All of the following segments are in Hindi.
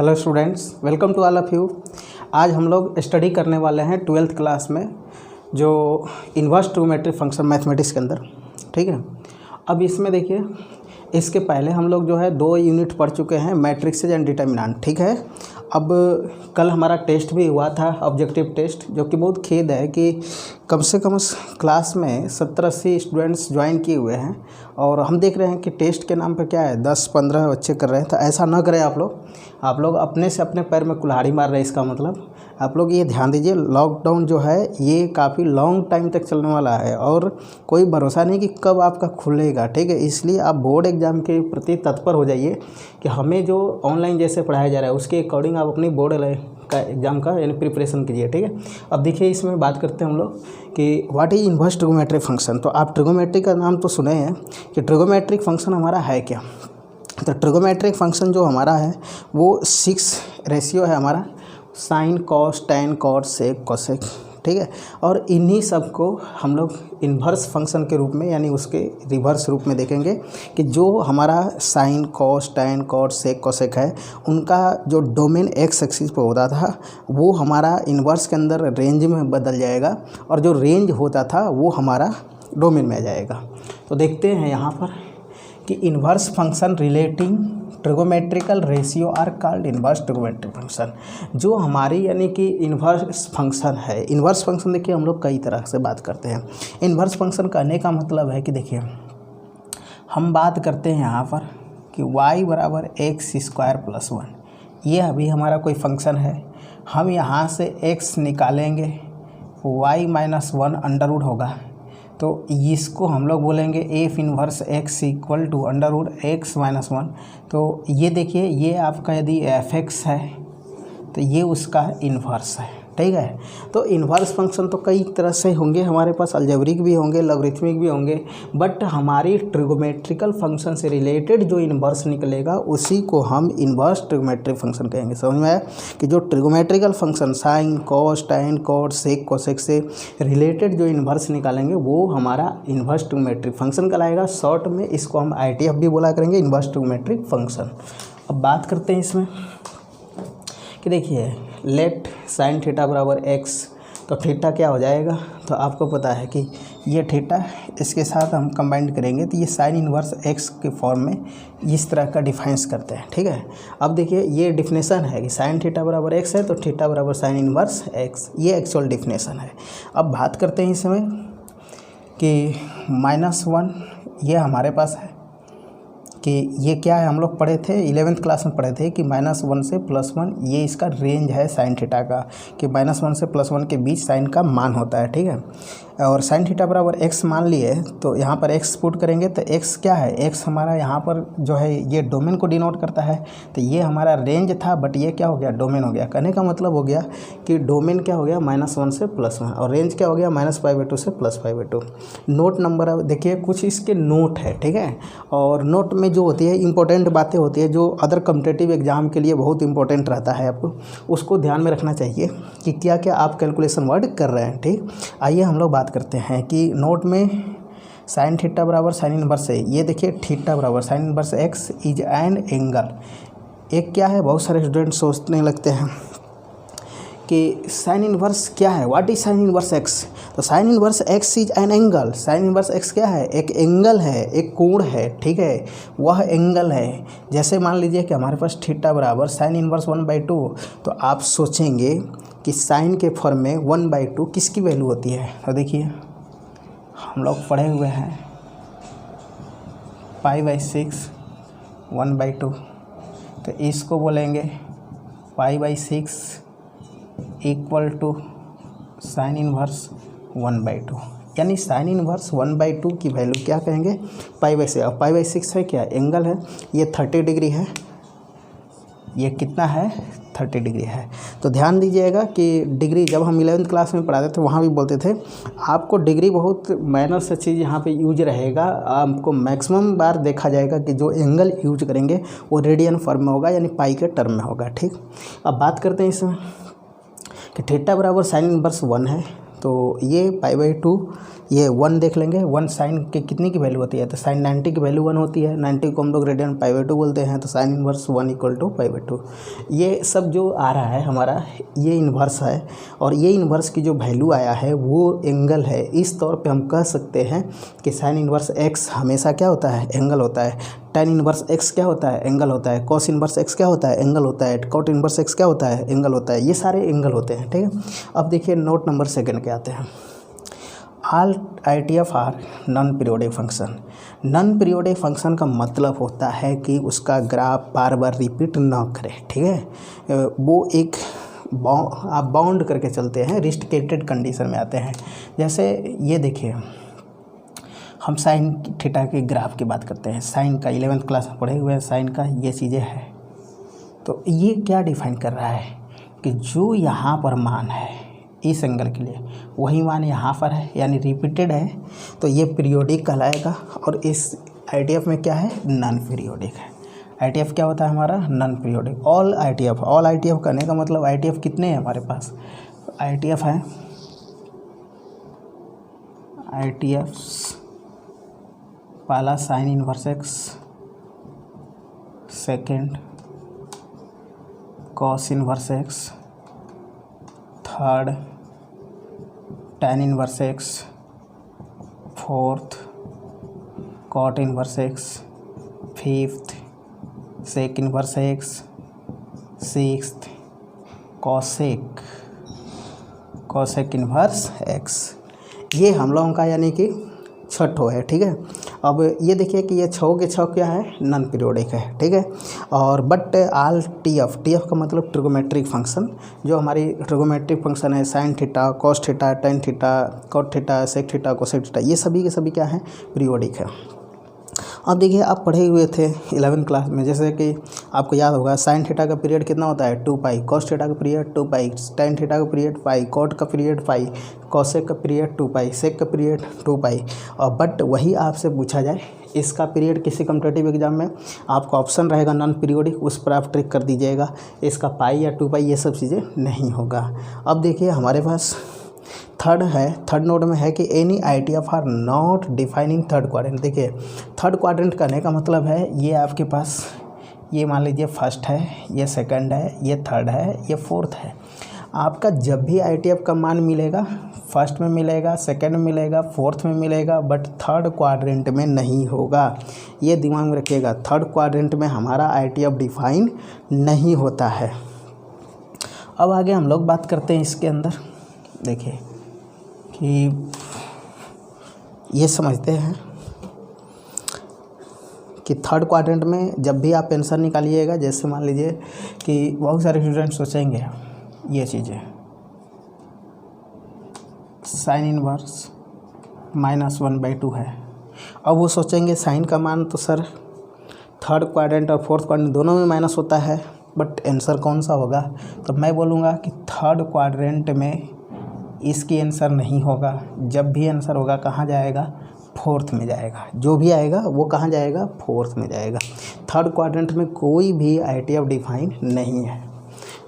Hello students, welcome to all of you. आज हम लोग स्टडी करने वाले हैं 12th क्लास में जो इन्वर्स ट्रिगोनोमेट्रिक फंक्शन मैथमेटिक्स के अंदर। ठीक है, अब इसमें देखिए, इसके पहले हम लोग जो है 2 यूनिट पढ़ चुके हैं, मैट्रिक्सेज एंड डिटर्मिनेंट। ठीक है, अब कल हमारा टेस्ट भी हुआ था, ऑब्जेक्टिव टेस्ट, जो कि बहुत खेद है कि कम से कम क्लास में 70-80 स्टूडेंट्स ज्वाइन किए हुए हैं और हम देख रहे हैं कि टेस्ट के नाम पे क्या है 10-15 बच्चे कर रहे हैं। तो ऐसा ना करें आप लोग अपने से अपने पैर में कुल्हाड़ी मार रहे हैं। इसका मतलब आप लोग ये ध्यान दीजिए, लॉकडाउन जो है ये काफ़ी लॉन्ग टाइम तक चलने वाला है और कोई भरोसा नहीं कि कब आपका खुलेगा। ठीक है, इसलिए आप बोर्ड एग्ज़ाम के प्रति तत्पर हो जाइए कि हमें जो ऑनलाइन जैसे पढ़ाया जा रहा है उसके अकॉर्डिंग आप अपनी बोर्ड का एग्ज़ाम का यानी प्रिपरेशन कीजिए। ठीक है, अब देखिए इसमें बात करते हैं हम लोग कि what is inverse trigonometric function. तो आप ट्रिगोनोमेट्रिक का नाम तो सुने हैं कि ट्रिगोनोमेट्रिक फंक्शन हमारा है क्या। तो ट्रिगोनोमेट्रिक फंक्शन जो हमारा है वो 6 रेशियो है हमारा, sign, cos, tan, cot, sec, cosec. ठीक है, और इन्हीं सब को हम लोग इन्वर्स फंक्शन के रूप में यानी उसके रिवर्स रूप में देखेंगे कि जो हमारा sign, cos, tan, cot, sec, cosec है उनका जो डोमेन एक्स एक्सिस पे होता था वो हमारा इन्वर्स के अंदर रेंज में बदल जाएगा और जो रेंज होता था वो हमारा डोमेन में आ जाएगा। तो देखते हैं यहाँ पर कि inverse function relating trigonometrical ratio are called inverse trigonometric function. जो हमारी यानी कि इन्वर्स फंक्शन है, इन्वर्स फंक्शन देखिए हम लोग कई तरह से बात करते हैं। इन्वर्स फंक्शन कहने का मतलब है कि देखिए हम बात करते हैं यहाँ पर कि y बराबर x² + 1, ये अभी हमारा कोई फंक्शन है। हम यहाँ से x निकालेंगे, y - 1 अंडर होगा, तो इसको हम लोग बोलेंगे एफ इन्वर्स x = x - 1। तो ये देखिए, ये आपका यदि fx है तो ये उसका इन्वर्स है। ठीक है, तो इन्वर्स फंक्शन तो कई तरह से होंगे, हमारे पास अलजेब्रिक भी होंगे, लॉगरिथमिक भी होंगे, बट हमारी ट्रिगोमेट्रिकल फंक्शन से रिलेटेड जो इन्वर्स निकलेगा उसी को हम इन्वर्स ट्रिगोमेट्रिक फंक्शन कहेंगे। समझ में आया कि जो trigonometrical function sine, cos, tan, cot, sec, cosec से रिलेटेड जो इन्वर्स निकालेंगे वो हमारा इन्वर्स ट्रिगोमेट्रिक फंक्शन कहलाएगा। शॉर्ट में इसको हम ITF भी बोला करेंगे, इन्वर्स ट्रिगोमेट्रिक फंक्शन। अब बात करते हैं इसमें कि देखिए लेट साइन थीटा बराबर x, तो थीटा क्या हो जाएगा, तो आपको पता है कि ये थीटा इसके साथ हम कंबाइंड करेंगे तो ये साइन इन्वर्स x के फॉर्म में इस तरह का डिफाइंस करते हैं। ठीक है, अब देखिए ये डिफिनेशन है कि साइन थीटा बराबर x है तो थीटा बराबर साइन इन्वर्स x, ये एक्चुअल डिफिनेशन है। अब बात करते हैं इसमें कि -1 ये हमारे पास है कि ये क्या है, हम लोग पढ़े थे 11th क्लास में पढ़े थे कि -1 से +1 ये इसका रेंज है साइन थीटा का, कि -1 से +1 के बीच साइन का मान होता है। ठीक है, और साइन थीटा बराबर x मान लिए तो यहाँ पर x पुट करेंगे तो x क्या है, x हमारा यहाँ पर जो है ये डोमेन को डिनोट करता है। तो ये हमारा रेंज था बट ये क्या हो गया, डोमेन हो गया। कहने का मतलब हो गया कि डोमेन क्या हो गया -1 से +1 और रेंज क्या हो गया -π/2 से +π/2। नोट नंबर देखिए कुछ इसके नोट है। ठीक है, और नोट में जो होती है इंपॉर्टेंट बातें होती है जो अदर कॉम्पिटिटिव एग्जाम के लिए बहुत इंपॉर्टेंट रहता है, आपको उसको ध्यान में रखना चाहिए कि क्या क्या आप कैलकुलेशन वर्ड कर रहे हैं। ठीक, आइए हम लोग बात करते हैं कि नोट में साइन थीटा बराबर साइन इन्वर्स है। ये देखिए थीटा बराबर sign inverse x is an angle. एक क्या है, बहुत सारे स्टूडेंट सोचने लगते हैं कि साइन इन्वर्स क्या है, what is sine inverse x। तो sign inverse x is an angle. Sign inverse x क्या है, एक एंगल है, एक कोण है। ठीक है, वह एंगल है। जैसे मान लीजिए कि हमारे पास थीटा बराबर साइन इन्वर्स 1/2, तो आप सोचेंगे कि साइन के फॉर्म में 1/2 किसकी वैल्यू होती है। तो देखिए हम लोग पढ़े हुए हैं π/6 1/2, तो इसको बोलेंगे π/6 = साइन इन्वर्स 1/2, यानी साइन इन्वर्स 1/2 की वैल्यू क्या कहेंगे, π/6। अब π/6 है क्या, एंगल है, ये 30 डिग्री है, ये कितना है 30 डिग्री है। तो ध्यान दीजिएगा कि डिग्री जब हम 11th क्लास में पढ़ाते थे वहाँ भी बोलते थे आपको डिग्री बहुत माइनर से चीज़ यहाँ पे यूज रहेगा। आपको मैक्सिमम बार देखा जाएगा कि जो एंगल यूज करेंगे वो रेडियन फॉर्म में होगा यानी पाई के टर्म में होगा। ठीक, अब बात करते हैं इसमें कि थीटा बराबर साइन इन्वर्स 1 है तो ये π/2 ये 1 देख लेंगे। 1 साइन के कितनी की वैल्यू होती है, तो साइन 90 की वैल्यू 1 होती है। 90 को हम लोग रेडियन π/2 बोलते हैं, तो साइन इन्वर्स 1 = π/2। ये सब जो आ रहा है हमारा ये इन्वर्स है, और ये इन्वर्स की जो वैल्यू आया है वो एंगल है। इस तौर पे हम कह सकते हैं कि साइन इन्वर्स x हमेशा क्या होता है, एंगल होता है। tan इन्वर्स x क्या होता है, एंगल होता है। cos इन्वर्स x क्या होता है, एंगल होता है। cot इन्वर्स x क्या होता है, एंगल होता है। ये सारे एंगल होते हैं, ठीक है। अब देखिए नोट नंबर 2 के आते हैं। All ITF are non periodic function. Non periodic function का मतलब होता है कि उसका ग्राफ बार बार रिपीट ना करे, ठीक है। वो एक आप बाउंड करके चलते हैं, रिस्ट्रिक्टेड कंडीशन में आते हैं। जैसे ये देखिए, हम साइन थीटा के ग्राफ की बात करते हैं। साइन का 11th क्लास में पढ़े हुए हैं, साइन का ये चीज़ें हैं। तो ये क्या डिफाइन कर रहा है कि जो यहाँ पर मान है इस एंगल के लिए वही मान यहाँ पर है, यानी रिपीटेड है, तो ये पीरियोडिक कहलाएगा। और इस ITF में क्या है, नॉन पीरियोडिक है। ITF क्या होता है हमारा, नॉन पीरियोडिक। ऑल ITF करने का मतलब ITF कितने हैं हमारे पास, ITF है पहला sine inverse x, second cos inverse x, third tan inverse x, fourth cot inverse x, fifth sec inverse x, sixth cosec inverse x। ये हम लोगों का यानी कि 6 है, ठीक है। अब ये देखिए कि ये 6 के 6 क्या है, नॉन पीरियोडिक है, ठीक है। और बट ऑल TF का मतलब ट्रिगोमेट्रिक फंक्शन, जो हमारी ट्रिगोमेट्रिक फंक्शन है, sine theta, cos theta, tan theta, cot theta, sec theta, cosec theta, ये सभी के सभी क्या है, पीरियोडिक है। अब देखिए आप पढ़े हुए थे 11th क्लास में, जैसे कि आपको याद होगा साइन थीटा का पीरियड कितना होता है, 2π, कॉस थीटा का पीरियड 2π, टेन थीटा का पीरियड पाई, कॉट का पीरियड पाई, कॉसेक का पीरियड 2π, सेक का पीरियड 2π। और बट वही आपसे पूछा जाए इसका पीरियड किसी कॉम्पिटिटिव एग्जाम में, आपका ऑप्शन रहेगा नॉन पीरियोडिक, उस पर आप ट्रिक कर दीजिएगा। इसका पाई या 2π ये सब चीज़ें नहीं होगा। अब देखिए हमारे पास थर्ड नोट में है कि any ITF are not defining third quadrant. देखिए थर्ड क्वाड्रेंट करने का मतलब है ये आपके पास, ये मान लीजिए फर्स्ट है, ये सेकंड है, ये थर्ड है, ये फोर्थ है। आपका जब भी ITF का मान मिलेगा, फर्स्ट में मिलेगा, सेकंड में मिलेगा, फोर्थ में मिलेगा, बट थर्ड क्वाड्रेंट में नहीं होगा। ये दिमाग में रखिएगा, थर्ड क्वाड्रेंट में हमारा ITF डिफाइन नहीं होता है। अब आगे हम लोग बात करते हैं इसके अंदर। देखिए कि ये समझते हैं कि थर्ड क्वाड्रेंट में जब भी आप आंसर निकालिएगा, जैसे मान लीजिए कि बहुत सारे स्टूडेंट सोचेंगे ये चीज़ें, साइन इन्वर्स -1/2 है। अब वो सोचेंगे साइन का मान तो सर थर्ड क्वाड्रेंट और फोर्थ क्वाड्रेंट दोनों में माइनस होता है, बट आंसर कौन सा होगा। तो मैं बोलूँगा कि थर्ड क्वाड्रेंट में इसकी आंसर नहीं होगा। जब भी आंसर होगा कहाँ जाएगा, फोर्थ में जाएगा। जो भी आएगा वो कहाँ जाएगा, फोर्थ में जाएगा। थर्ड क्वाड्रेंट में कोई भी ITF डिफाइन नहीं है।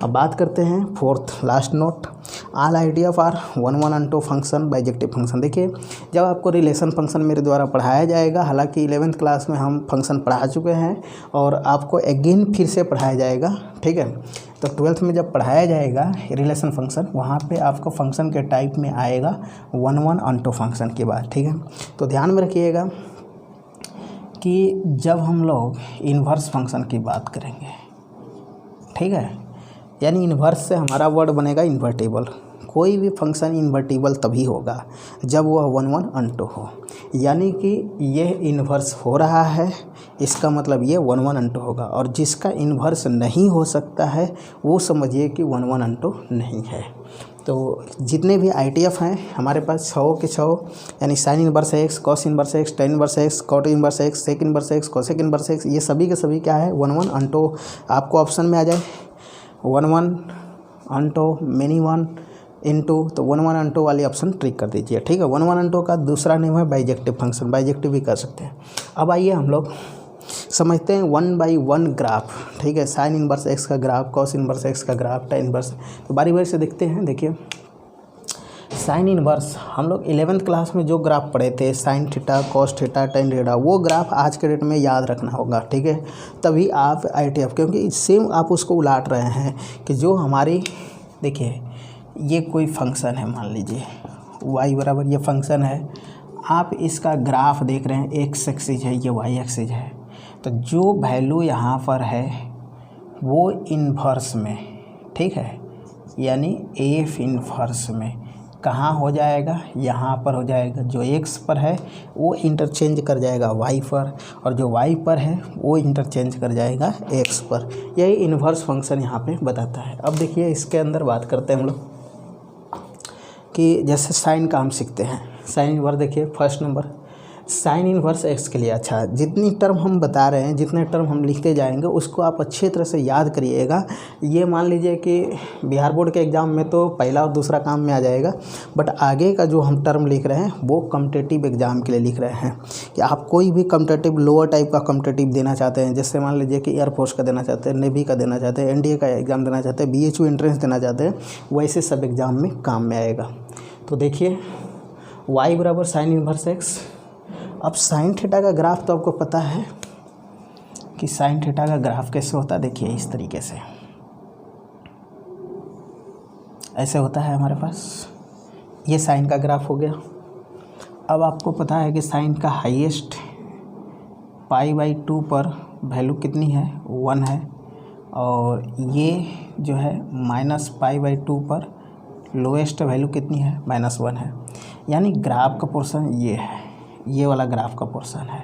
अब बात करते हैं fourth last note, all ITF are 1-1 function bijective function. देखिए जब आपको रिलेशन फंक्शन मेरे द्वारा पढ़ाया जाएगा, हालांकि 11th क्लास में हम फंक्शन पढ़ा चुके हैं और आपको अगेन फिर से पढ़ाया जाएगा, ठीक है। तो 12th में जब पढ़ाया जाएगा रिलेशन फंक्शन, वहाँ पे आपको फंक्शन के टाइप में आएगा 1-1 फंक्शन की बात, ठीक है। तो ध्यान में रखिएगा कि जब हम लोग इन्वर्स फंक्शन की बात करेंगे, ठीक है, यानी इन्वर्स से हमारा वर्ड बनेगा इन्वर्टिबल। कोई भी फंक्शन इन्वर्टिबल तभी होगा जब वह 1-1 हो, यानी कि यह इन्वर्स हो रहा है, इसका मतलब ये 1-1 होगा। और जिसका इन्वर्स नहीं हो सकता है वो समझिए कि 1-1 नहीं है। तो जितने भी ITF हैं हमारे पास 6 के 6, यानी sine inverse x, cos inverse x, tan inverse x, cot inverse x, sec inverse x, cosec inverse x, ये सभी के सभी क्या है 1-1 आपको ऑप्शन में आ जाए 1-1 मेनी 1 इनटू, तो 1-1 वाली ऑप्शन ट्रिक कर दीजिए, ठीक है। 1-1 का दूसरा नेम है बाइजेक्टिव फंक्शन, बाइजेक्टिव भी कर सकते हैं। अब आइए हम लोग समझते हैं 1/1 ग्राफ, ठीक है। साइन इन्वर्स x का ग्राफ, कॉस इन्वर्स x का ग्राफ, टेन इन्वर्स, तो बारी बारी से देखते हैं। देखिए साइन इनवर्स हम लोग 11th क्लास में जो ग्राफ पढ़े थे, sign theta, cos theta, tan theta, वो ग्राफ आज के डेट में याद रखना होगा, ठीक है। तभी आप ITF, क्योंकि सेम आप उसको उलाट रहे हैं कि जो हमारी, देखिए ये कोई फंक्शन है, मान लीजिए y बराबर ये फंक्शन है, आप इसका ग्राफ देख रहे हैं, एक्स एक्सिस है, ये y एक्सिस है, तो जो वैल्यू यहाँ पर है वो इन्वर्स में, ठीक है, यानी एफ इन्वर्स में कहाँ हो जाएगा, यहाँ पर हो जाएगा। जो x पर है वो इंटरचेंज कर जाएगा y पर, और जो y पर है वो इंटरचेंज कर जाएगा x पर। यही इन्वर्स फंक्शन यहाँ पे बताता है। अब देखिए इसके अंदर बात करते हैं हम लोग कि जैसे साइन का हम सीखते हैं, साइन इनवर्स। देखिए first number sine inverse x के लिए, अच्छा जितनी टर्म हम बता रहे हैं, जितने टर्म हम लिखते जाएंगे उसको आप अच्छी तरह से याद करिएगा। ये मान लीजिए कि बिहार बोर्ड के एग्ज़ाम में तो पहला और दूसरा काम में आ जाएगा, बट आगे का जो हम टर्म लिख रहे हैं वो कॉम्पिटिटिव एग्ज़ाम के लिए लिख रहे हैं कि आप कोई भी कॉम्पिटिटिव लोअर टाइप का कॉम्पिटिटिव देना चाहते हैं, जैसे मान लीजिए कि एयरफोर्स का देना चाहते हैं, नेवी का देना चाहते हैं, NDA का एग्ज़ाम देना चाहते हैं, BHU एंट्रेंस देना चाहते हैं, वैसे सब एग्ज़ाम में काम में आएगा। तो देखिए y बराबर साइन इनवर्स एक्स। अब साइन थीटा का ग्राफ तो आपको पता है कि साइन थीटा का ग्राफ कैसे होता है। देखिए इस तरीके से ऐसे होता है हमारे पास, ये साइन का ग्राफ हो गया। अब आपको पता है कि साइन का हाईएस्ट π/2 पर वैल्यू कितनी है, 1 है, और ये जो है -π/2 पर लोएस्ट वैल्यू कितनी है, -1 है। यानी ग्राफ का पोर्शन ये है, ये वाला ग्राफ का पोर्शन है।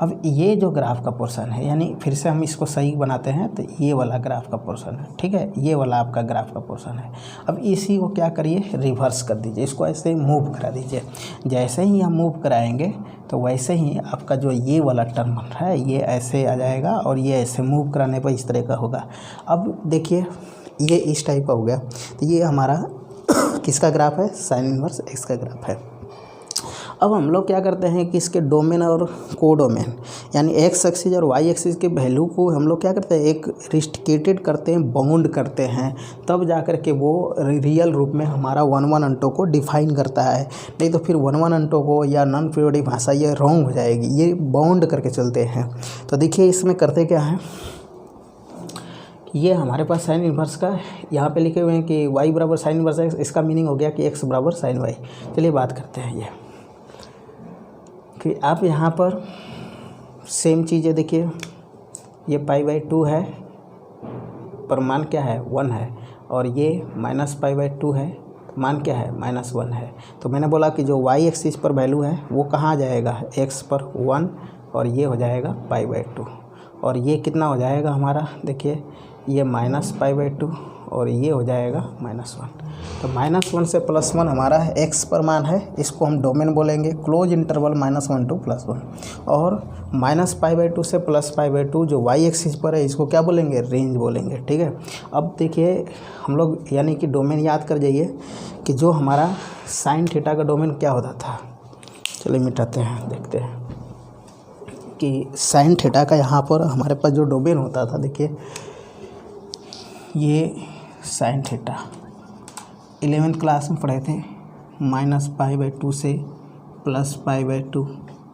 अब ये जो ग्राफ का पोर्शन है, यानी फिर से हम इसको सही बनाते हैं तो ये वाला ग्राफ का पोर्शन है, ठीक है, ये वाला आपका ग्राफ का पोर्शन है। अब इसी को क्या करिए, रिवर्स कर दीजिए, इसको ऐसे ही मूव करा दीजिए। जैसे ही हम मूव कराएंगे तो वैसे ही आपका जो ये वाला टर्म बन रहा है ये ऐसे आ जाएगा, और ये ऐसे मूव कराने पर इस तरह का होगा। अब देखिए ये इस टाइप का हो गया, तो ये हमारा किसका ग्राफ है, साइन इनवर्स एक्स का ग्राफ है। अब हम लोग क्या करते हैं कि इसके डोमेन और कोडोमेन, यानी एक्स एक्सिस और वाई एक्सिस के वैल्यू को हम लोग क्या करते हैं, एक रिस्ट्रिकेटेड करते हैं, बाउंड करते हैं, तब जा कर के वो रियल रूप में हमारा 1-1 अंटों को डिफाइन करता है। नहीं तो फिर 1-1 अंटों को या नॉन पीरियोडिक भाषा ये रॉन्ग हो जाएगी, ये बाउंड करके चलते हैं। तो देखिए इसमें करते क्या है, ये हमारे पास साइन इनवर्स का यहाँ पे लिखे हुए हैं कि y बराबर साइन इनवर्स एक्स, इसका मीनिंग हो गया कि x बराबर साइन y। चलिए बात करते हैं ये कि आप यहाँ पर सेम चीज़ें देखिए, ये π/2 है पर मान क्या है, 1 है, और ये -π/2 है, मान क्या है, -1 है। तो मैंने बोला कि जो y एक्सिस पर वैल्यू है वो कहाँ आ जाएगा, x पर 1, और ये हो जाएगा π/2, और ये कितना हो जाएगा हमारा, देखिए ये -π/2 और ये हो जाएगा -1। तो -1 से +1 हमारा x पर मान है, इसको हम डोमेन बोलेंगे, क्लोज इंटरवल -1 to +1, और -π/2 से +π/2 जो y एक्सिस पर है इसको क्या बोलेंगे, रेंज बोलेंगे, ठीक है। अब देखिए हम लोग यानी कि डोमेन याद कर जाइए कि जो हमारा साइन थीटा का डोमेन क्या होता था। चलिए मिटाते हैं, देखते हैं कि साइन थीटा का यहाँ पर हमारे पास जो डोमेन होता था, देखिए ये साइन थीटा 11th क्लास में पढ़े थे, -π/2 से +π/2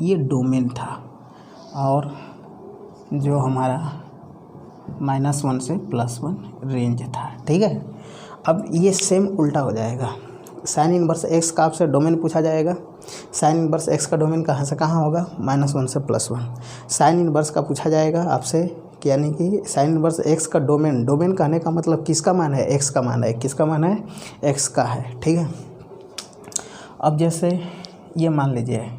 ये डोमेन था, और जो हमारा -1 से +1 रेंज था, ठीक है। अब ये सेम उल्टा हो जाएगा, साइन इनवर्स एक्स का आपसे डोमेन पूछा जाएगा, साइन इनवर्स एक्स का डोमेन कहाँ से कहाँ होगा, -1 से +1। साइन इनवर्स का पूछा जाएगा आपसे, यानी कि साइन इनवर्स एक्स का डोमेन, डोमेन कहने का मतलब किसका मान है, एक्स का मान है, किसका मान है, एक्स का है, ठीक है। अब जैसे ये मान लीजिए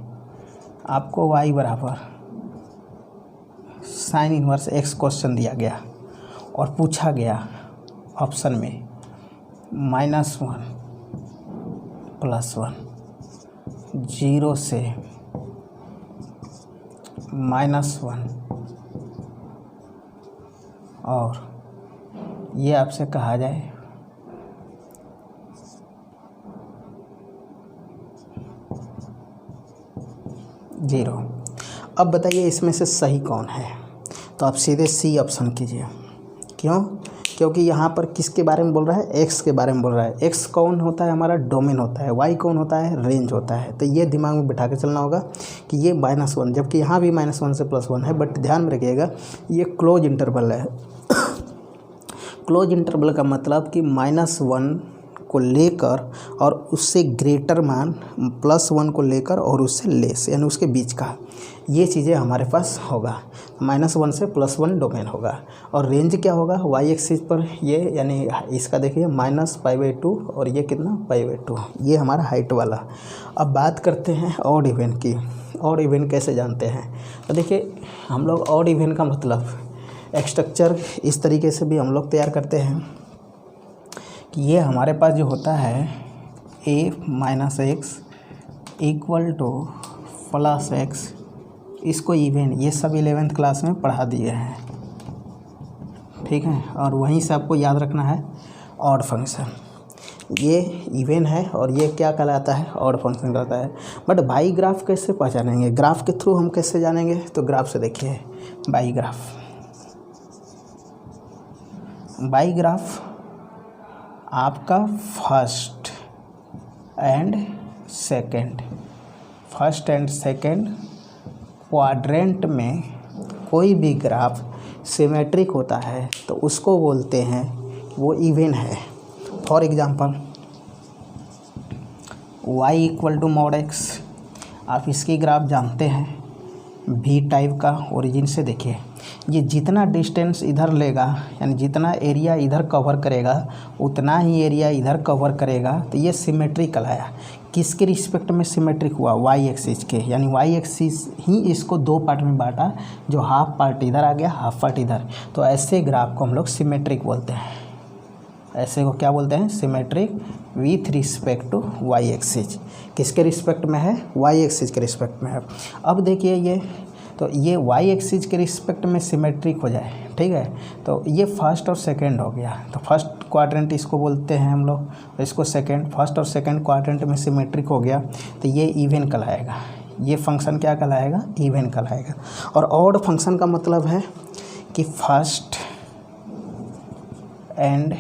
आपको y बराबर साइन इनवर्स एक्स क्वेश्चन दिया गया और पूछा गया ऑप्शन में -1 +1, 0 से -1, और ये आपसे कहा जाए जीरो। अब बताइए इसमें से सही कौन है, तो आप सीधे सी ऑप्शन कीजिए। क्यों, क्योंकि यहाँ पर किसके बारे में बोल रहा है, एक्स के बारे में बोल रहा है। एक्स कौन होता है हमारा, डोमेन होता है। वाई कौन होता है, रेंज होता है। तो ये दिमाग में बिठा के चलना होगा कि ये -1, जबकि यहाँ भी -1 से +1 है, बट ध्यान में रखिएगा ये क्लोज इंटरवल है। क्लोज इंटरवल का मतलब कि -1 को लेकर और उससे ग्रेटर मान, +1 को लेकर और उससे लेस, यानी उसके बीच का, ये चीज़ें हमारे पास होगा। -1 से +1 डोमेन होगा। और रेंज क्या होगा, वाई एक्सिस पर ये, यानी इसका देखिए -π/2 और ये कितना π/2, ये हमारा हाइट वाला। अब बात करते हैं ऑड इवन की। ऑड इवन कैसे जानते हैं, तो देखिए हम लोग ऑड इवन का मतलब स्ट्रक्चर इस तरीके से भी हम लोग तैयार करते हैं कि ये हमारे पास जो होता है a - x = +x, इसको इवन, ये सब 11th क्लास में पढ़ा दिए हैं, ठीक है। और वहीं से आपको याद रखना है ऑड फंक्शन, ये इवन है और ये क्या कहलाता है, ऑड फंक्शन कहलाता है। बट बाई ग्राफ कैसे पहचानेंगे, ग्राफ के थ्रू हम कैसे जानेंगे, तो ग्राफ से देखिए, बाई ग्राफ आपका फर्स्ट एंड सेकंड क्वाड्रेंट में कोई भी ग्राफ सिमेट्रिक होता है तो उसको बोलते हैं वो इवन है। For example y = mod x, आप इसकी ग्राफ जानते हैं, v टाइप का ओरिजिन से देखिए, ये जितना डिस्टेंस इधर लेगा, यानी जितना एरिया इधर कवर करेगा उतना ही एरिया इधर कवर करेगा, तो ये सिमेट्रिकल है। किसके रिस्पेक्ट में सिमेट्रिक हुआ, वाई एक्सिस के, यानी वाई एक्सिस ही इसको 2 पार्ट में बांटा, जो हाफ पार्ट इधर आ गया, हाफ पार्ट इधर। तो ऐसे ग्राफ को हम लोग सिमेट्रिक बोलते हैं। ऐसे को क्या बोलते हैं, symmetric with respect to Y axis. किसके रिस्पेक्ट में है, वाई एक्सिस के रिस्पेक्ट में है। अब देखिए ये, तो ये वाई एक्सिस के रिस्पेक्ट में सिमेट्रिक हो जाए, ठीक है, तो ये फर्स्ट और सेकंड हो गया। तो फर्स्ट क्वाड्रेंट इसको बोलते हैं हम लोग, इसको सेकंड, फर्स्ट और सेकंड क्वाड्रेंट में सिमेट्रिक हो गया तो ये इवन कहलाएगा। ये फंक्शन क्या कहलाएगा, इवन कहलाएगा। और ऑड फंक्शन का मतलब है कि फर्स्ट एंड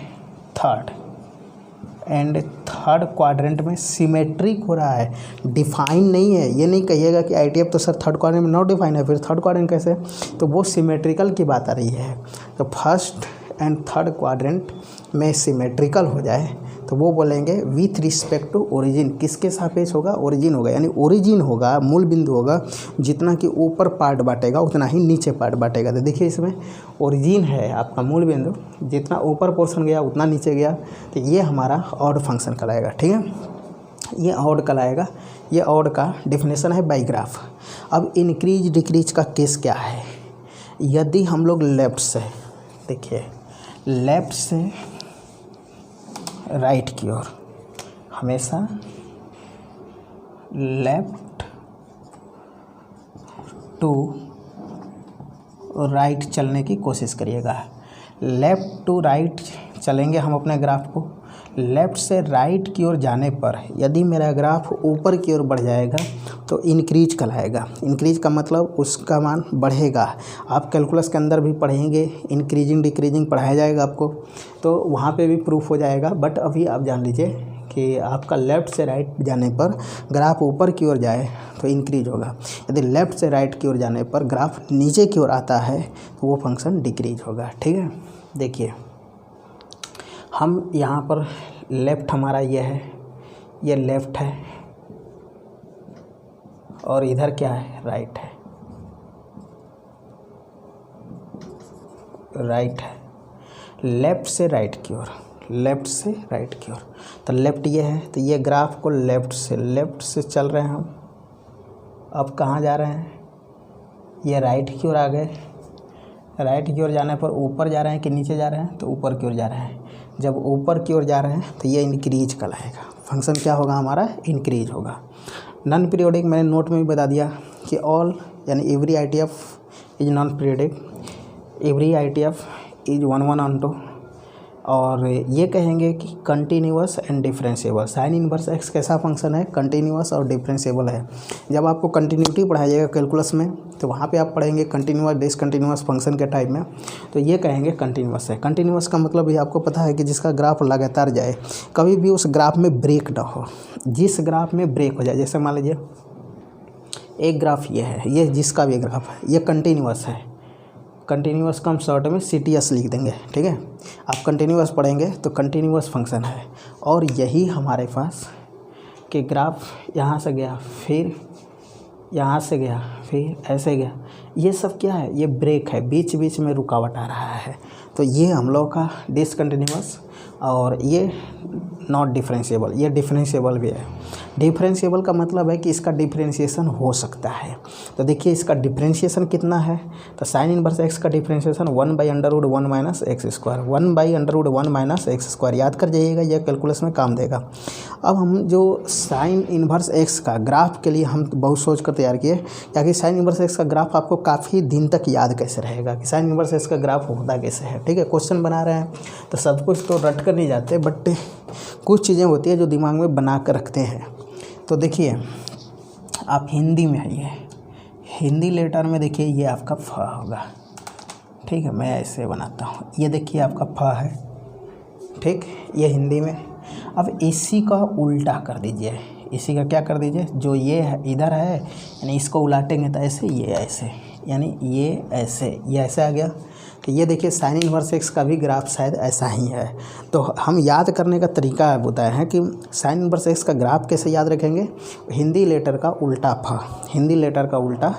थर्ड क्वाड्रेंट में सिमेट्रिक हो रहा है, डिफाइन नहीं है। ये नहीं कहिएगा कि ITF तो सर थर्ड क्वाड्रेंट में नॉट डिफाइन है, फिर थर्ड क्वाड्रेंट कैसे, तो वो सिमेट्रिकल की बात आ रही है। तो फर्स्ट एंड थर्ड क्वाड्रेंट में सिमेट्रिकल हो जाए तो वो बोलेंगे विथ रिस्पेक्ट टू ओरिजिन। किसके सापेक्ष होगा, ओरिजिन होगा, यानी ओरिजिन होगा, मूल बिंदु होगा, जितना कि ऊपर पार्ट बांटेगा उतना ही नीचे पार्ट बांटेगा। तो देखिए इसमें ओरिजिन है आपका मूल बिंदु, जितना ऊपर पोर्शन गया उतना नीचे गया, तो ये हमारा ऑड फंक्शन कहलाएगा, ठीक है, ये ऑड कहलाएगा। ये ऑड का डेफिनेशन है बाई ग्राफ। अब इंक्रीज डिक्रीज का केस क्या है, यदि हम लोग लेफ्ट से, देखिए लेफ्ट से राइट की ओर, हमेशा लेफ्ट टू राइट चलने की कोशिश करिएगा। लेफ़्ट टू राइट चलेंगे हम अपने ग्राफ को। लेफ़्ट से राइट की ओर जाने पर यदि मेरा ग्राफ ऊपर की ओर बढ़ जाएगा तो इंक्रीज कहलाएगा। इंक्रीज का मतलब उसका मान बढ़ेगा। आप कैलकुलस के अंदर भी पढ़ेंगे, इंक्रीजिंग डिक्रीजिंग पढ़ाया जाएगा आपको, तो वहाँ पे भी प्रूफ हो जाएगा। बट अभी आप जान लीजिए कि आपका लेफ़्ट से राइट जाने पर ग्राफ ऊपर की ओर जाए तो इंक्रीज होगा, यदि लेफ़्ट से राइट की ओर जाने पर ग्राफ नीचे की ओर आता है तो वो फंक्शन डिक्रीज होगा, ठीक है। देखिए हम यहाँ पर लेफ़्ट हमारा ये है, ये लेफ़्ट है और इधर क्या है, राइट है, राइट है। लेफ़्ट से राइट की ओर, लेफ़्ट से राइट की ओर, तो लेफ़्ट ये है, तो ये ग्राफ को लेफ़्ट से चल रहे हैं हम। अब कहाँ जा रहे हैं, ये राइट की ओर आ गए। राइट की ओर जाने पर ऊपर जा रहे हैं कि नीचे जा रहे हैं, तो ऊपर की ओर जा रहे हैं। जब ऊपर की ओर जा रहे हैं तो ये इंक्रीज कहलाएगा। फंक्शन क्या होगा हमारा, इंक्रीज होगा। नॉन पीरियोडिक मैंने नोट में भी बता दिया कि ऑल यानी every ITF is non periodic, every ITF is 1 1 on 2, और ये कहेंगे कि continuous and differentiable. Sine inverse x कैसा फंक्शन है, कंटिन्यूअस और डिफरेंशिएबल है। जब आपको कंटिन्यूटी पढ़ाया जाएगा कैलकुलस में तो वहाँ पे आप पढ़ेंगे कंटिन्यूअस डिसकंटिन्यूअस फंक्शन के टाइप में, तो ये कहेंगे कंटिन्यूअस है। कंटिन्यूअस का मतलब ये आपको पता है कि जिसका ग्राफ लगातार जाए, कभी भी उस ग्राफ में ब्रेक ना हो। जिस ग्राफ में ब्रेक हो जाए, जैसे मान लीजिए एक ग्राफ ये है, ये जिसका भी ग्राफ है ये कंटिन्यूअस है। कंटिन्यूअस का हम शॉर्ट में CTS लिख देंगे, ठीक है। आप कंटिन्यूअस पढ़ेंगे तो कंटिन्यूअस फंक्शन है। और यही हमारे पास कि ग्राफ यहाँ से गया, फिर यहाँ से गया, फिर ऐसे गया, ये सब क्या है, ये ब्रेक है, बीच बीच में रुकावट आ रहा है। तो ये हम लोग का डिसकंटिन्यूअस, और ये नॉट डिफरेंशिएबल, ये डिफरेंशिएबल भी है। डिफरेंशिएबल का मतलब है कि इसका डिफरेंशिएशन हो सकता है। तो देखिए इसका डिफरेंशिएशन कितना है, तो साइन इनवर्स एक्स का डिफरेंशिएशन 1/√1 - x², 1/√1 - x², याद कर जाइएगा, यह कैलकुलस में काम देगा। अब हम जो साइन इनवर्स एक्स का ग्राफ के लिए हम बहुत सोच कर तैयार किए, क्योंकि साइन इनवर्स एक्स का ग्राफ आपको काफ़ी दिन तक याद कैसे रहेगा कि साइन इनवर्स एक्स का ग्राफ होता कैसे है, ठीक है। क्वेश्चन बना रहे हैं तो सब कुछ तो रट कर नहीं जाते, बट कुछ चीज़ें होती है जो दिमाग में बना कर रखते हैं। तो देखिए आप हिंदी में आइए, हिंदी लेटर में देखिए ये आपका फ होगा, ठीक है। मैं ऐसे बनाता हूँ, ये देखिए आपका फ है, ठीक, ये हिंदी में। अब इसी का उल्टा कर दीजिए, इसी का क्या कर दीजिए, जो ये है इधर है, यानी इसको उलाटेंगे तो ऐसे, ये ऐसे, यानी ये ऐसे आ गया। तो ये देखिए साइन इनवर्स एक्स का भी ग्राफ शायद ऐसा ही है। तो हम याद करने का तरीका बताए हैं कि साइन इनवर्स एक्स का ग्राफ कैसे याद रखेंगे, हिंदी लेटर का उल्टा फ, हिंदी लेटर का उल्टा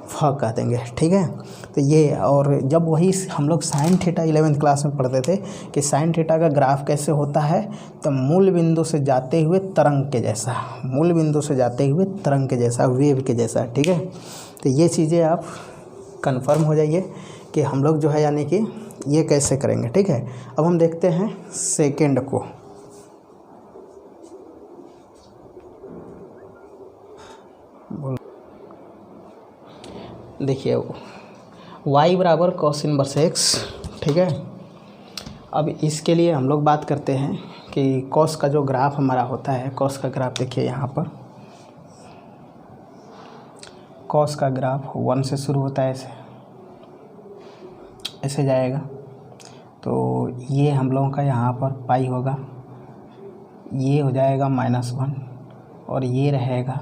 फ कह देंगे, ठीक है। तो ये, और जब वही हम लोग साइन थीटा 11th क्लास में पढ़ते थे कि साइन थीटा का ग्राफ कैसे होता है, तो मूल बिंदु से जाते हुए तरंग के जैसा, मूल बिंदु से जाते हुए तरंग के जैसा, वेव के जैसा, ठीक है। तो ये चीज़ें आप कंफर्म हो जाइए कि हम लोग जो है यानी कि ये कैसे करेंगे, ठीक है। अब हम देखते हैं सेकेंड को। देखिए y बराबर cos इनवर्स x, ठीक है। अब इसके लिए हम लोग बात करते हैं कि cos का जो ग्राफ हमारा होता है, cos का ग्राफ देखिए यहाँ पर, cos का ग्राफ 1 से शुरू होता है, ऐसे जाएगा। तो ये हम लोगों का यहाँ पर पाई होगा, ये हो जाएगा -1, और ये रहेगा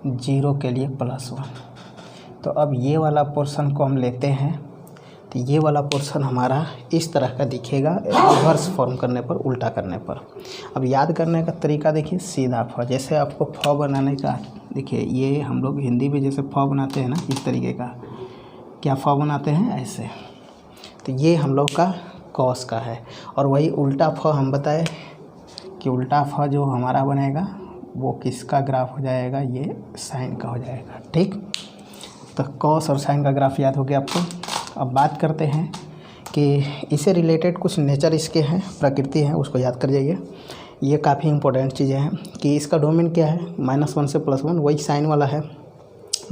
0 के लिए +1। तो अब ये वाला पोर्शन को हम लेते हैं, तो ये वाला पोर्शन हमारा इस तरह का दिखेगा रिवर्स फॉर्म करने पर, उल्टा करने पर। अब याद करने का तरीका देखिए, सीधा फ, जैसे आपको फ बनाने का, देखिए ये हम लोग हिंदी में जैसे फ बनाते हैं ना, इस तरीके का, क्या फ बनाते हैं ऐसे। तो ये हम लोग का कॉस का है। और वही उल्टा फ हम बताए कि उल्टा फ जो हमारा बनेगा वो किसका ग्राफ हो जाएगा, ये साइन का हो जाएगा, ठीक। तो कॉस और साइन का ग्राफ याद हो गया आपको। अब बात करते हैं कि इससे रिलेटेड कुछ नेचर इसके हैं, प्रकृति है, उसको याद कर जाइए। ये काफ़ी इंपॉर्टेंट चीज़ें हैं कि इसका डोमेन क्या है, -1 से +1, वही साइन वाला है,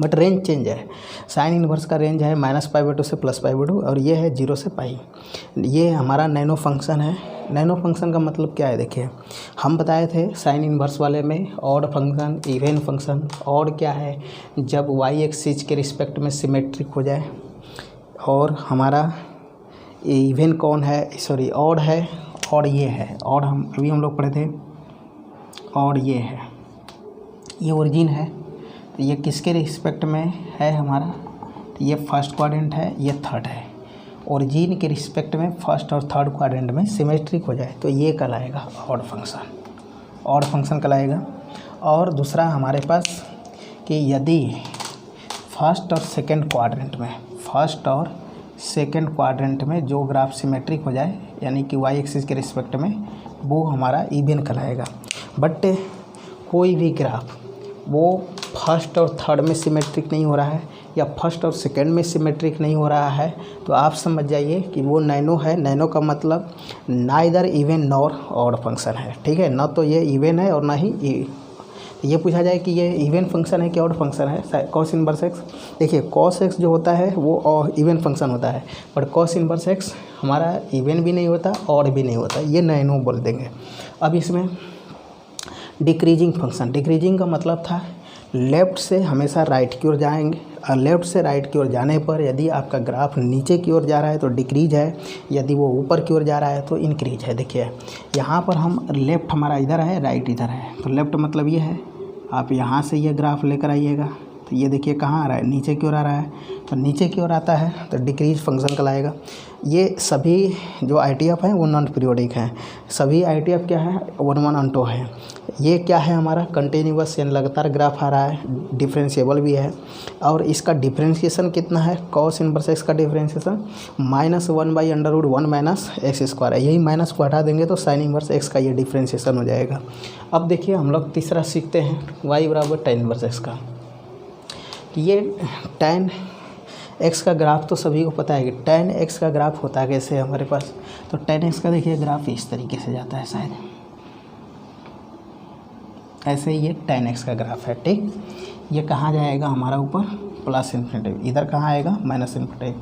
बट रेंज चेंज है। साइन इनवर्स का रेंज है -π/2 से +π/2, और ये है 0 से पाई। ये हमारा नैनो फंक्शन है। नैनो फंक्शन का मतलब क्या है, देखिए हम बताए थे साइन इनवर्स वाले में odd function, even function. Odd क्या है, जब y एक्सिस के रिस्पेक्ट में सिमेट्रिक हो जाए, और हमारा इवन कौन है, सॉरी ऑड है, और ये है ऑड, हम लोग पढ़े थे, और ये है, ये ओरिजिन है। तो ये किसके रिस्पेक्ट में है हमारा, तो ये फर्स्ट क्वाड्रेंट है, ये थर्ड है। ओरिजिन के रिस्पेक्ट में फर्स्ट और थर्ड क्वाड्रेंट में सिमेट्रिक हो जाए तो ये कहलाएगा ऑड फंक्शन, ऑड फंक्शन कहलाएगा। और दूसरा हमारे पास कि यदि फर्स्ट और सेकंड क्वाड्रेंट में जो ग्राफ सिमेट्रिक हो जाए, यानी कि y एक्सिस के रिस्पेक्ट में, वो हमारा इवन कहलाएगा। बट कोई भी ग्राफ वो फर्स्ट और थर्ड में सिमेट्रिक नहीं हो रहा है, या फर्स्ट और सेकंड में सिमेट्रिक नहीं हो रहा है, तो आप समझ जाइए कि वो नैनो है। नैनो का मतलब neither even nor odd function है, ठीक है। ना तो ये इवन है और ना ही ये पूछा जाए कि ये इवन फंक्शन है कि ऑड फंक्शन है। कॉस इनवर्स एक्स, देखिए कॉस एक्स जो होता है वो इवन फंक्शन होता है, बट कॉस इनवर्स एक्स हमारा इवन भी नहीं होता ऑड भी नहीं होता, ये नैनो बोल देंगे। अब इसमें डिक्रीजिंग फंक्शन, डिक्रीजिंग का मतलब था लेफ़्ट से हमेशा राइट की ओर जाएंगे, और लेफ़्ट से राइट की ओर जाने पर यदि आपका ग्राफ नीचे की ओर जा रहा है तो डिक्रीज है, यदि वो ऊपर की ओर जा रहा है तो इंक्रीज है। देखिए यहाँ पर हम लेफ़्ट हमारा इधर है, राइट इधर है, तो लेफ़्ट मतलब ये है, आप यहाँ से ये ग्राफ लेकर आइएगा तो ये देखिए कहाँ आ रहा है, नीचे की ओर आ रहा है, तो नीचे की ओर आता है तो डिक्रीज फंक्शन कहलाएगा। ये सभी जो ITF हैं वो नॉन पीरियोडिक हैं, सभी ITF क्या है 1-1 ऑन्टो है। ये क्या है हमारा कंटिन्यूअस यानी लगातार ग्राफ आ रहा है, डिफरेंशिएबल भी है, और इसका डिफरेंशिएशन कितना है, कॉस इनवर्स एक्स का डिफरेंशिएशन -1/√1 - x² है, यही माइनस को हटा देंगे तो साइन इनवर्स एक्स का ये डिफरेंशिएशन हो जाएगा। अब देखिए हम लोग तीसरा सीखते हैं y = tan इनवर्स एक्स का। ये tan x का ग्राफ तो सभी को पता है कि tan x का ग्राफ होता है कैसे हमारे पास, तो tan x का देखिए ग्राफ इस तरीके से जाता है, शायद ऐसे ही ये tan x का ग्राफ है। ठीक, ये कहाँ जाएगा हमारा ऊपर +∞, इधर कहाँ आएगा -∞,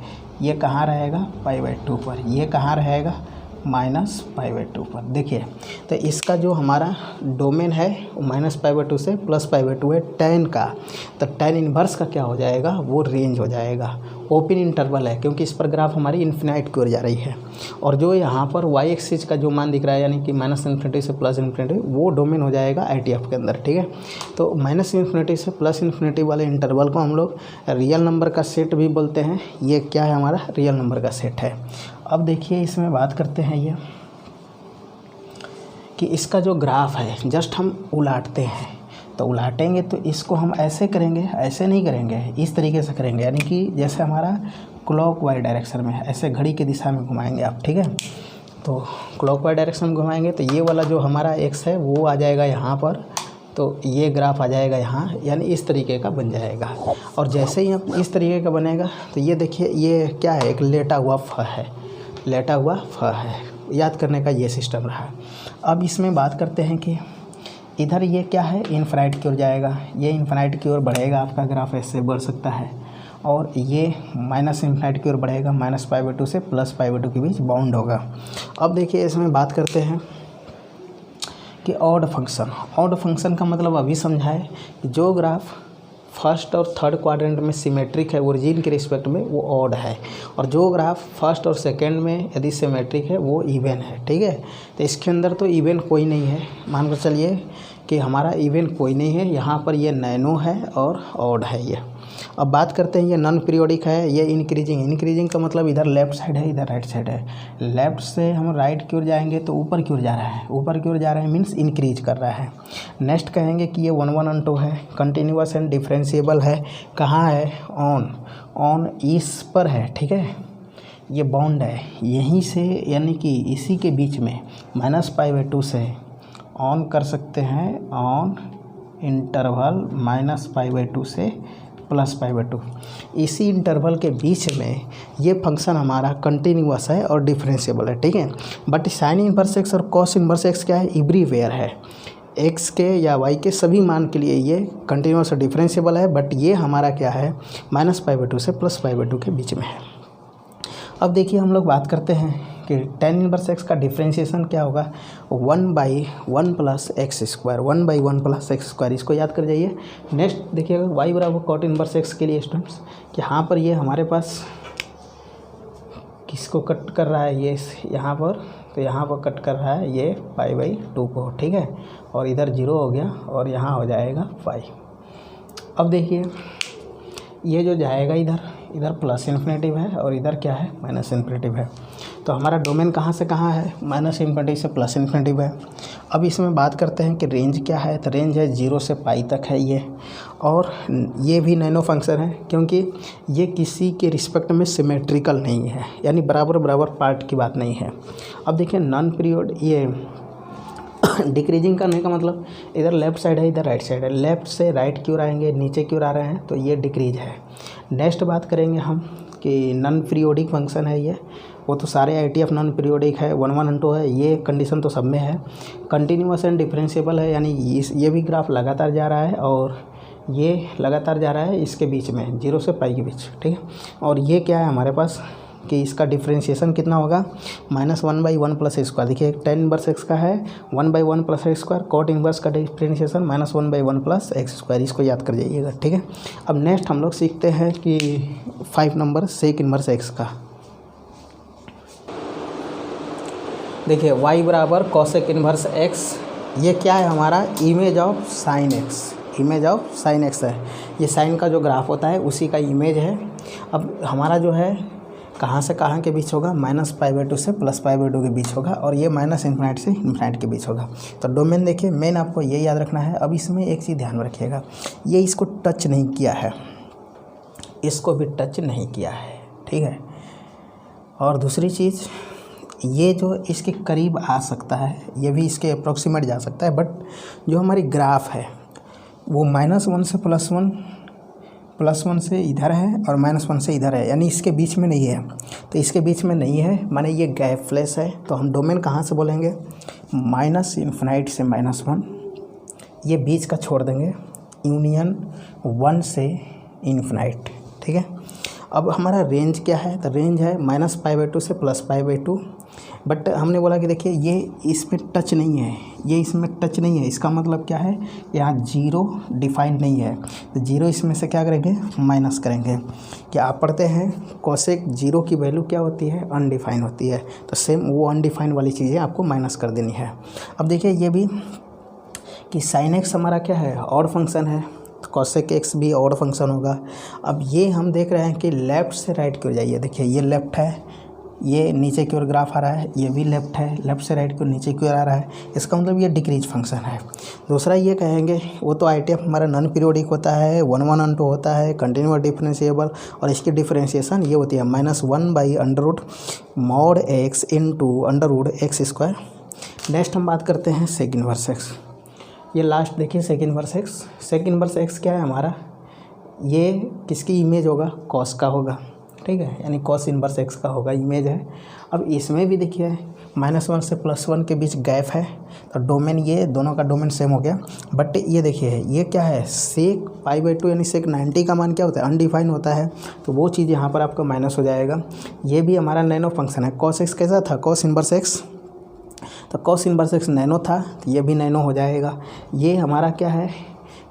ये कहाँ रहेगा π/2 पर, ये कहाँ रहेगा -π/2 पर। देखिए तो इसका जो हमारा डोमेन है वो -π/2 से +π/2 है tan का, तो tan इनवर्स का क्या हो जाएगा, वो रेंज हो जाएगा, ओपन इंटरवल है क्योंकि इस पर ग्राफ हमारी इन्फिनाइट की ओर जा रही है। और जो यहाँ पर y एक्सिस का जो मान दिख रहा है यानी कि -∞ से +∞, वो डोमेन हो जाएगा ITF के अंदर। ठीक है, तो -∞ से +∞ वाले इंटरवल को हम लोग रियल नंबर का सेट भी बोलते हैं। ये क्या है हमारा रियल नंबर का सेट है। अब देखिए इसमें बात करते हैं ये कि इसका जो ग्राफ है जस्ट हम उलाटते हैं, तो उलाटेंगे तो इसको हम ऐसे करेंगे, ऐसे नहीं करेंगे, इस तरीके से करेंगे, यानी कि जैसे हमारा क्लॉकवाइज डायरेक्शन में है, ऐसे घड़ी की दिशा में घुमाएंगे आप। ठीक है, तो क्लॉकवाइज डायरेक्शन में घुमाएंगे तो ये वाला जो हमारा x है वो आ जाएगा यहाँ पर, तो ये ग्राफ आ जाएगा यहाँ, यानी इस तरीके का बन जाएगा। और जैसे ही हम इस तरीके का बनेगा तो ये देखिए ये क्या है, एक लेटा हुआ फ है, लेटा हुआ फ है, याद करने का ये सिस्टम रहा। अब इसमें बात करते हैं कि इधर ये क्या है इनफाइनाइट की ओर जाएगा, ये इनफाइनाइट की ओर बढ़ेगा, आपका ग्राफ ऐसे बढ़ सकता है, और ये -∞ की ओर बढ़ेगा, -π/2 से +π/2 के बीच बाउंड होगा। अब देखिए इसमें बात करते हैं कि ऑड फंक्शन। ऑड फंक्शन का मतलब अभी समझाए कि जो ग्राफ फर्स्ट और थर्ड क्वाड्रेंट में सिमेट्रिक है ओरिजिन के रिस्पेक्ट में वो ऑड है, और जो ग्राफ फर्स्ट और सेकंड में यदि सिमेट्रिक है वो इवन है। ठीक है, तो इसके अंदर तो इवन कोई नहीं है, मान कर चलिए कि हमारा इवन कोई नहीं है, यहाँ पर ये नैनो है और ऑड है ये। अब बात करते हैं ये नॉन पीरियोडिक है, ये इंक्रीजिंग का मतलब इधर लेफ्ट साइड है, इधर राइट साइड है। लेफ्ट से हम राइट की ओर जाएंगे तो ऊपर की ओर जा रहा है, ऊपर की ओर जा रहा है मीन्स इंक्रीज कर रहा है। नेक्स्ट कहेंगे कि ये 1-1 ऑन्टो है, कंटिन्यूअस एंड डिफरेंशिएबल है, कहाँ है ऑन इस पर है। ठीक है, ये बाउंड है यहीं से, यानी कि इसी के बीच में -π/2 से ऑन कर सकते हैं, ऑन इंटरवल -π/2 से +π/2, इसी इंटरवल के बीच में ये फंक्शन हमारा कंटिन्यूअस है और डिफरेंशिएबल है। ठीक है, बट साइन इनवर्स एक्स और कॉस इनवर्स एक्स क्या है, एवरीवेयर है, एक्स के या वाई के सभी मान के लिए ये कंटिन्यूअस और डिफरेंशिएबल है, बट ये हमारा क्या है -π/2 से +π/2 के बीच में है। अब देखिए हम लोग बात करते हैं कि tan इनवर्स एक्स का डिफरेंशिएशन क्या होगा, 1/1 + x², 1/1 + x², इसको याद कर जाइए। नेक्स्ट देखिएगा y = cot इनवर्स एक्स के लिए स्टूडेंट्स कि यहाँ पर ये हमारे पास किसको कट कर रहा है, ये यहाँ पर, तो यहाँ पर कट कर रहा है ये π/2 को। ठीक है, और इधर 0 हो गया और यहाँ हो जाएगा पाई। अब देखिए ये जो जाएगा इधर +∞ है और इधर क्या है -∞ है, तो हमारा डोमेन कहाँ से कहाँ है, -∞ से +∞ है। अब इसमें बात करते हैं कि रेंज क्या है, तो रेंज है 0 से पाई तक है ये, और ये भी नैनो फंक्शन है क्योंकि ये किसी के रिस्पेक्ट में सिमेट्रिकल नहीं है, यानी बराबर पार्ट की बात नहीं है। अब देखिए नॉन पीरियड ये डिक्रीजिंग करने का मतलब इधर लेफ़्ट साइड है, इधर राइट साइड है, लेफ़्ट से राइट की ओर आएंगे, नीचे की ओर आ रहे हैं तो ये डिक्रीज है। नेक्स्ट बात करेंगे हम कि नॉन पीरियोडिक फंक्शन है ये, वो तो सारे ITF नॉन पीरियोडिक है, 1-1 ऑन्टो है, ये कंडीशन तो सब में है। कंटिन्यूअस एंड डिफरेंशिएबल है, यानी ये भी ग्राफ लगातार जा रहा है और ये लगातार जा रहा है इसके बीच में 0 से पाई के बीच। ठीक है, और ये क्या है हमारे पास कि इसका डिफ्रेंशिएशन कितना होगा, -1/1 प्लस ए स्क्वायर। देखिए tan इनवर्स एक्स का है 1/1 प्लस ए स्क्वायर, cot इनवर्स का डिफ्रेंशिएशन -1/1 प्लस एक्स स्क्वायर। इसको याद कर जाइएगा, ठीक है। अब नेक्स्ट हम लोग सीखते हैं कि 5 नंबर सेक इनवर्स एक्स का। देखिए y बराबर कॉसेक इनवर्स एक्स, ये क्या है हमारा image of sine x, image of sine x है। ये साइन का जो ग्राफ होता है उसी का इमेज है। अब हमारा जो है कहाँ से कहाँ के बीच होगा, -π/2 से +π/2 के बीच होगा, और ये -∞ से ∞ के बीच होगा। तो डोमेन देखिए, मेन आपको ये याद रखना है। अब इसमें एक चीज़ ध्यान में रखिएगा, ये इसको टच नहीं किया है, इसको भी टच नहीं किया है, ठीक है। और दूसरी चीज़, ये जो इसके करीब आ सकता है, ये भी इसके अप्रोक्सीमेट जा सकता है, बट जो हमारी ग्राफ है वो -1 से +1 से इधर है और -1 से इधर है, यानी इसके बीच में नहीं है। तो इसके बीच में नहीं है माने ये गैपलेस है। तो हम डोमेन कहाँ से बोलेंगे, -∞ से -1, ये बीच का छोड़ देंगे, यूनियन 1 से ∞, ठीक है। अब हमारा रेंज क्या है, तो रेंज है -π/2 से +π/2, बट हमने बोला कि देखिए ये इसमें टच नहीं है, ये इसमें टच नहीं है। इसका मतलब क्या है, यहाँ 0 डिफाइंड नहीं है, तो 0 इसमें से क्या करेंगे, माइनस करेंगे। क्या आप पढ़ते हैं कोसेक 0 की वैल्यू क्या होती है, अनडिफाइंड होती है। तो सेम वो अनडिफाइंड वाली चीज़ें आपको माइनस कर देनी है। अब देखिए ये भी कि साइन एक्स हमारा क्या है, ऑड फंक्शन है, तो कोसेक एक्स भी ऑड फंक्शन होगा। अब ये हम देख रहे हैं कि लेफ़्ट से राइट की ओर जाइए। देखिए ये लेफ़्ट है, ये नीचे की ओर ग्राफ आ रहा है, ये भी लेफ़्ट है, लेफ़्ट से राइट की ओर नीचे की ओर आ रहा है। इसका मतलब ये डिक्रीज फंक्शन है। दूसरा ये कहेंगे, वो तो ITF हमारा नॉन पीरियोडिक होता है, 1/2 होता है, कंटिन्यूअस डिफरेंशिएबल, और इसकी डिफरेंशिएशन ये होती है -1/√mod x into √x²। Next हम बात करते हैं सेक इनवर्स एक्स। ये लास्ट देखिए sec inverse x. Sec inverse x क्या है हमारा, ये किसकी इमेज होगा, कॉस का होगा, ठीक है, यानी कॉस इनवर्स एक्स का होगा, इमेज है। अब इसमें भी देखिए -1 से +1 के बीच गैप है, तो डोमेन, ये दोनों का डोमेन सेम हो गया। बट ये देखिए ये क्या है, सेक π/2 यानी सेक 90 का मान क्या होता है, अनडिफाइंड होता है, तो वो चीज़ यहाँ पर आपका माइनस हो जाएगा। ये भी हमारा नैनो फंक्शन है। कॉस एक्स कैसा था, कॉस इनवर्स एक्स, तो कॉस इनवर्स एक्स नैनो था, तो ये भी नैनो हो जाएगा। ये हमारा क्या है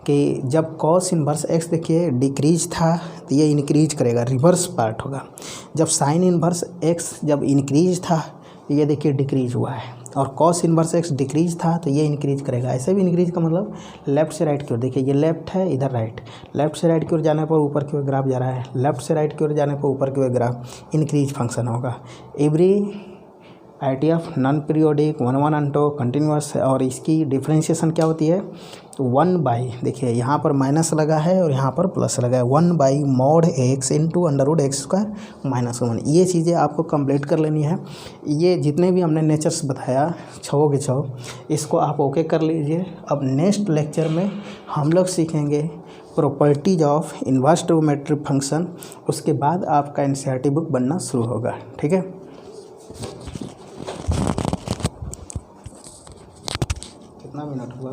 कि जब कॉस इनवर्स एक्स देखिए डिक्रीज था, तो ये इंक्रीज करेगा, रिवर्स पार्ट होगा। जब साइन इनवर्स एक्स जब इंक्रीज था, तो ये देखिए डिक्रीज हुआ है, और कॉस इनवर्स एक्स डिक्रीज था, तो ये इंक्रीज करेगा। ऐसे भी इंक्रीज का मतलब लेफ्ट से राइट की ओर, देखिए ये लेफ्ट है, इधर राइट, लेफ्ट से राइट की ओर जाने पर ऊपर की ओर ग्राफ जा रहा है, लेफ्ट से राइट की ओर जाने पर ऊपर की ओर ग्राफ, इंक्रीज फंक्शन होगा। Every ITF non periodic 1/2 continuous, और इसकी डिफरेंशिएशन क्या होती है, तो 1/, देखिए यहाँ पर माइनस लगा है और यहाँ पर प्लस लगा है, 1/mod x इंटू √x² -1। ये चीज़ें आपको कंप्लीट कर लेनी है। ये जितने भी हमने नेचर्स बताया 6 के 6, इसको आप ओके कर लीजिए। अब नेक्स्ट लेक्चर में हम लोग सीखेंगे properties of inverse trigonometric function, उसके बाद आपका NCERT बुक बनना शुरू होगा, ठीक है। कितना मिनट हुआ?